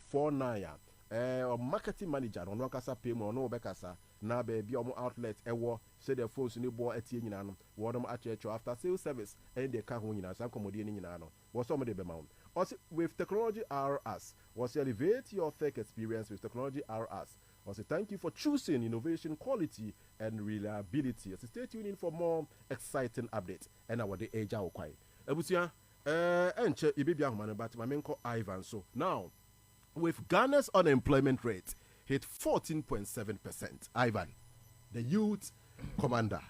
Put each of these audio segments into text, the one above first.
49 or marketing manager no kasa pay mo no bekasa na baby omo outlet ewo say the phones ni bo etie nyina no wo dom achecho after sales service and they can ho nyina san komodie ni nyina no wo so mo de be ma also with technology RS was elevate your tech experience with technology RS. Also, thank you for choosing innovation, quality, and reliability. Also, stay tuned in for more exciting updates. And our day age out quite. Ebusia, enche ibibia humane but my menko Ivan. So now, with Ghana's unemployment rate hit 14.7%, Ivan, the youth commander,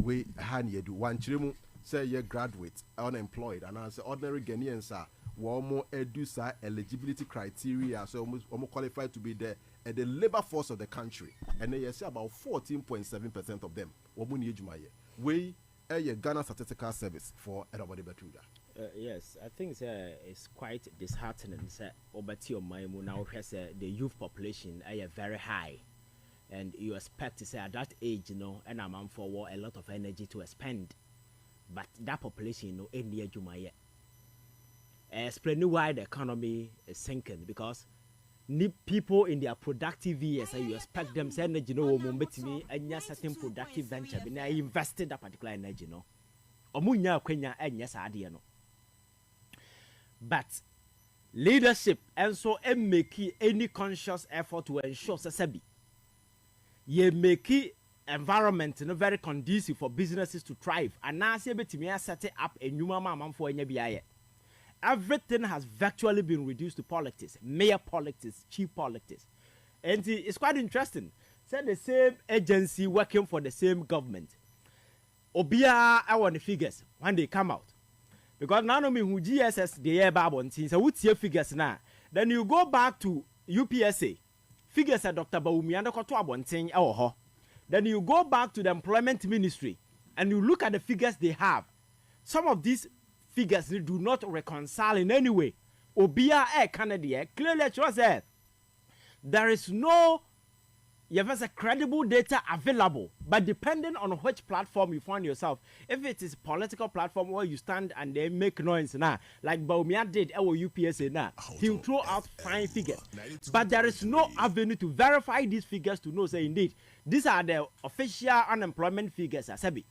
we han yedu one chirimu say ye graduate unemployed and as ordinary Ghanaians are more edusa eligibility criteria, so almost qualified to be there at the labor force of the country, and they say about 14.7% of them. We a Ghana Statistical Service for everybody betuda. Yes, I think it's quite disheartening. Now the youth population is very high, and you expect to say at that age, you know, and I'm for a lot of energy to spend, but that population, you know, ain't near Jumaya. Explain why the economy is sinking because need people in their productive years and you expect them say energy no me and a certain productive venture but I invested that particular energy no omunya kwenya enya saade no but leadership and so make any conscious effort to ensure sabi ye make environment no very conducive for businesses to thrive and now say betimi set up a new mama for enya biaye. Everything has virtually been reduced to politics, mere politics, cheap politics. And it's quite interesting. Say the same agency working for the same government. Obia, I want the figures when they come out. Because now me who GSS the air babon so what's your figures now? Then you go back to UPSA. Figures at Dr. Baumi and the Then you go back to the employment ministry and you look at the figures they have. Some of these figures do not reconcile in any way. Obia Canada clearly shows that there is no credible data available, but depending on which platform you find yourself, if it is political platform where you stand and they make noise now, like Baumia did at UPSA now, he'll throw out fine figures. But there is no avenue to verify these figures to know, say indeed, these are the official unemployment figures, Asabi,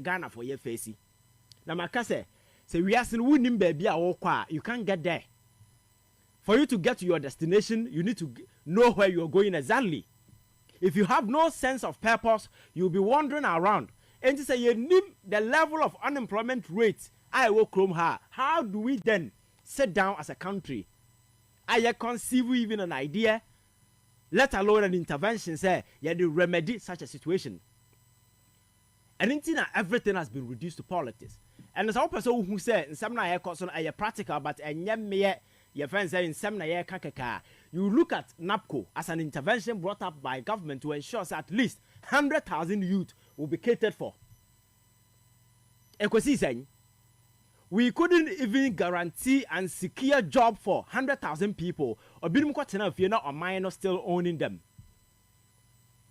Ghana for your facey. Now, Makase, say we are saying baby you can't get there. For you to get to your destination, you need to know where you're going exactly. If you have no sense of purpose, you'll be wandering around. And to say you need the level of unemployment rate, I will come her. How do we then sit down as a country? I conceive even an idea, let alone an intervention, say you to remedy such a situation. And until everything has been reduced to politics. And there's a person who said, in some na a practical, but a me your friends say in some na kakaka. You look at NAPCO as an intervention brought up by government to ensure that at least 100,000 youth will be catered for. We couldn't even guarantee and secure job for 100,000 people, or if you're not a minor still owning them.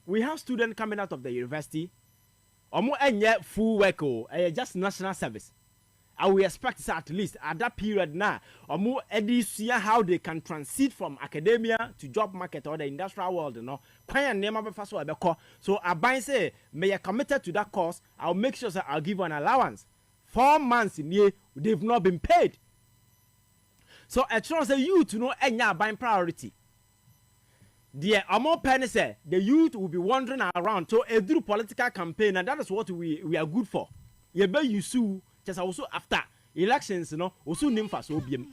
We have students coming out of the university. Full work just national service. And we expect at least at that period now, see how they can transit from academia to job market or the industrial world, you know. So I say, may I committed to that course, I'll make sure that I'll give an allowance. 4 months in here, they've not been paid. So I trust you to know any buying priority. The Amo Penny said the youth will be wandering around to a do political campaign, and that is what we are good for. You bet you sue just also after elections, you know, also name for Sobium.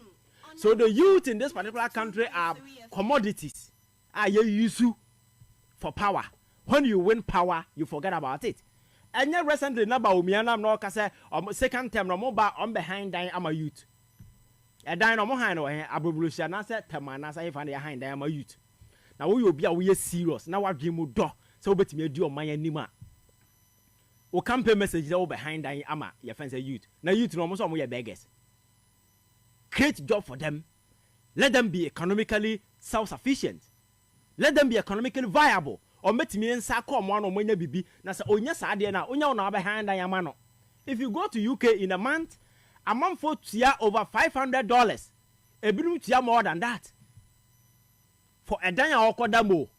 So the youth in this particular country are commodities. You use for power. When you win power, you forget about it. And yet recently, Nabaumi no kase second term no more on behind dying am a youth. A dying no more hand or abublusha na se temana say find behind dying am a youth. Now we will be a serious. Now what dream would do so bet me do my anima. O campaign messages all behind dying ama your friends are youth. Now youth no more some your beggars. Create job for them. Let them be economically self-sufficient. Let them be economically viable. Or met me and Sako one or Monya Bibi, Nasa Onya Sadiana, Onya behind Diamano. If you go to UK in a month for tia over $500. A blue tia more than that. for a dan a okoda mo.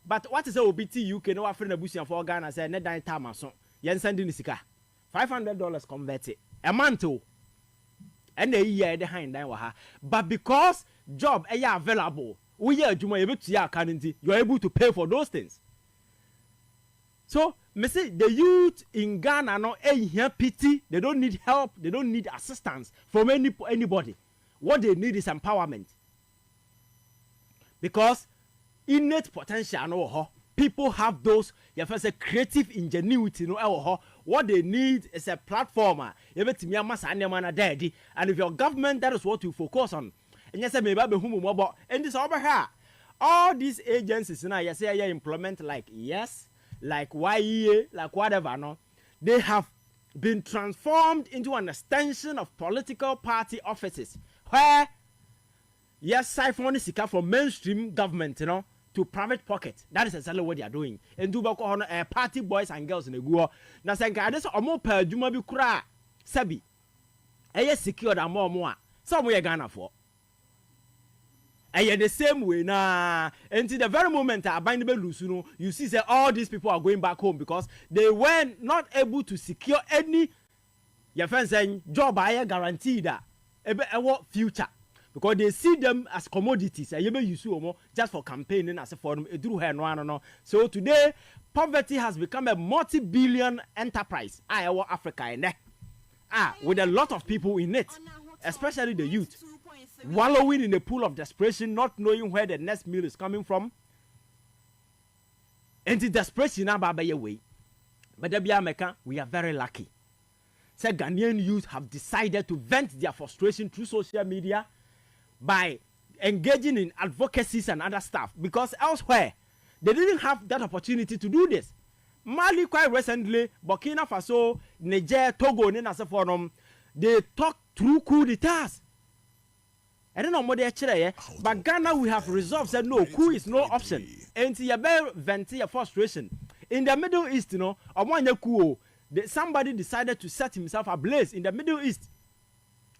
But what is a OBT UK no afre na busia for Ghana say ne dan time aso. Yen send ni sika. $500 convert it. A month o. And a year the hand dan wa ha. But because job available, we hear adwuma yebetua aka nti, you are able to pay for those things. So, me say the youth in Ghana no here pity, they don't need help, they don't need assistance from anybody. What they need is empowerment. Because innate potential no people have those say creative ingenuity no what they need is a platform and if your government that is what you focus on and you say maybe and this over here all these agencies now you say implement like yes like YEA like whatever no they have been transformed into an extension of political party offices where yes siphon sika from mainstream government to private pocket. That is exactly what they are doing. And do party boys and girls in the go. Now say this omo per juma bi kura sabi. Eye secured and more. Some we Ghana for. The same way na until the very moment aban be lose you see say all these people are going back home because they were not able to secure any your friends saying job I guaranteed that future. Because they see them as commodities just for campaigning as a forum. So today, poverty has become a multi-billion enterprise. Africa with a lot of people in it, especially the youth, wallowing in a pool of desperation, not knowing where the next meal is coming from. And the desperation way. But we are very lucky. So Ghanaian youth have decided to vent their frustration through social media by engaging in advocacies and other stuff because elsewhere they didn't have that opportunity to do this. Mali quite recently, Burkina Faso, Niger, Togo, they talk through coup d'etats. I don't know what they're saying, but Ghana we have resolved said no, coup is no option. And you better vent your frustration. In the Middle East, somebody decided to set himself ablaze in the Middle East.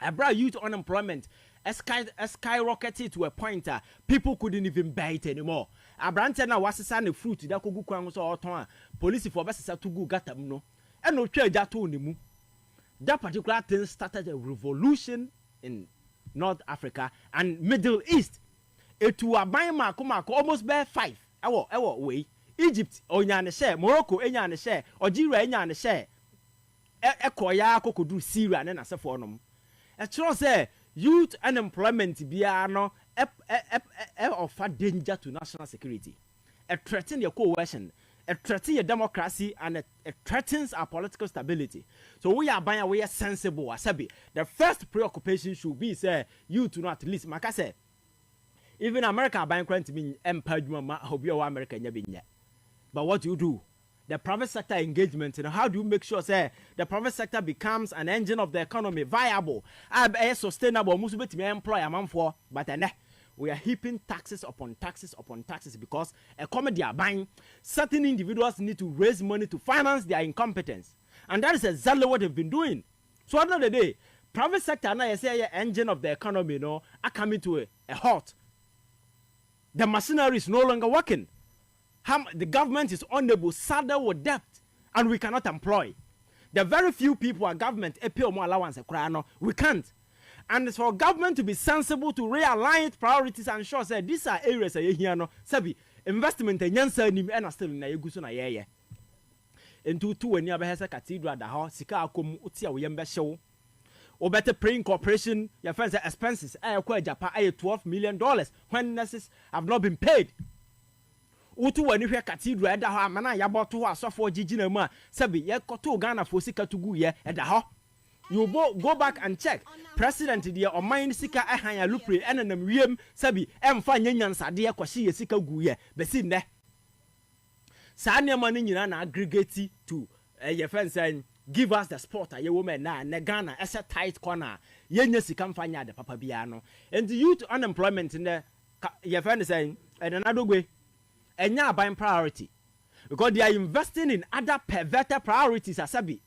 I brought youth unemployment. Skyrocketed to a point people couldn't even buy it anymore. Abrante na wasesa na fruit da kogu kwan so oton police for best to go gatam no e no twa ja to ne mu. That particular thing started a revolution in North Africa and Middle East. Etu aban mako almost bear 5 ewo way. Egypt onya ne share, Morocco enya ne share, Algeria enya ne share. Ekoya kokodu Syria na asefo no. E tro say youth unemployment biano offer danger to national security. It threatens your coercion, it threatens your democracy, and it threatens our political stability. So we are sensible. Asabi. The first preoccupation should be say you to not at least makase. Even America buying to mean empire America. But what do you do? The private sector engagement, how do you make sure say the private sector becomes an engine of the economy, viable, sustainable, employer but we are heaping taxes upon taxes because a comedy are buying. Certain individuals need to raise money to finance their incompetence. And that is exactly what they've been doing. So at the end of the day, private sector now say engine of the economy are coming to a halt. The machinery is no longer working. The government is unable, saddled with debt, and we cannot employ. The very few people our government pay more allowance, we can't. And it's for government to be sensible to realign its priorities and ensure that these are areas sabi investment and still in a into two when you have a cathedral the house, Sika Akum Utia Yembe show. Or better praying corporation, your friends' expenses, Japan, $12 million when nurses have not been paid. Utu when you hear cathedral at the Hamana Yabo to us for Gijinema, Sabi, Yakoto Ghana for Sika to go ye at the ho. You go back and check. President dear or mine Sika Ahaya Lupri and an Miriam Sabi, and fine Yan Sadia Kwashi Sika Guye, Besin there. Sanya money in an aggregate to your friends saying, give us the sport a woman na Ghana as a tight corner. Yen Sika Fanya the Papa Biano. And the youth unemployment in the your friend is saying, and another way. And now buying priority because they are investing in other perverted priorities asabi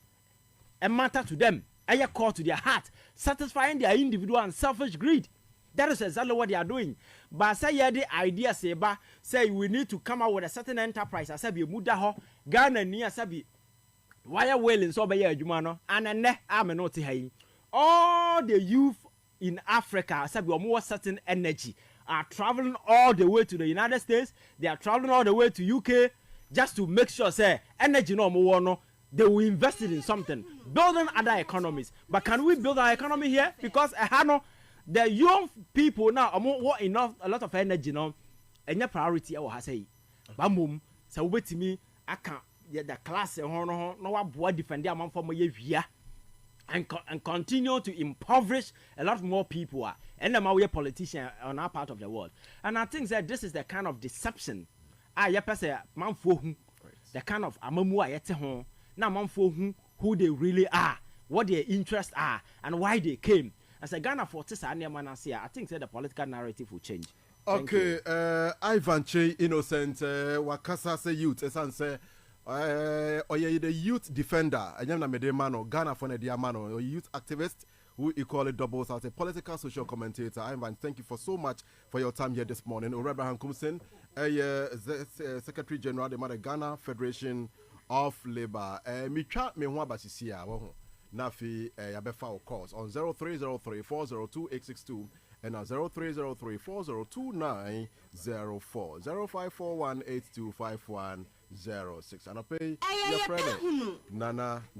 and matter to them and call to their heart, satisfying their individual and selfish greed. That is exactly what they are doing. but say yeah the idea say ba say we need to come out with a certain enterprise I say be muda ho Ghana ni say be wire whaling so be ya adwuma no anene am no te hai all the youth in Africa say be more certain energy are traveling all the way to the United States, they are traveling all the way to UK just to make sure say energy no more no they will invest it in something building other economies. But can we build our economy here? Because the young people now want enough a lot of energy no any priority I say bamum so wait me I can the class no what defend their man for my year and continue to impoverish a lot more people and them we politicians on our part of the world. And I think that this is the kind of deception man for the kind of amamu ayete ho na man for who they really are, what their interests are and why they came. As a Ghana for this I think that the political narrative will change. Okay, Ivan Che innocent wakasa say youth esanse oye the youth defender anyam na mede mano Ghana for the mano youth activist who equally doubles as a political social commentator. Ivan, thank you for so much for your time here this morning. Abraham Kumsen, Secretary General the Ghana Federation of Labour. Mitwa me ho abasisia wo ho. Nafi yabefa of course on 0303402862 and 0303402904 0541825106 and I pay your friend Nana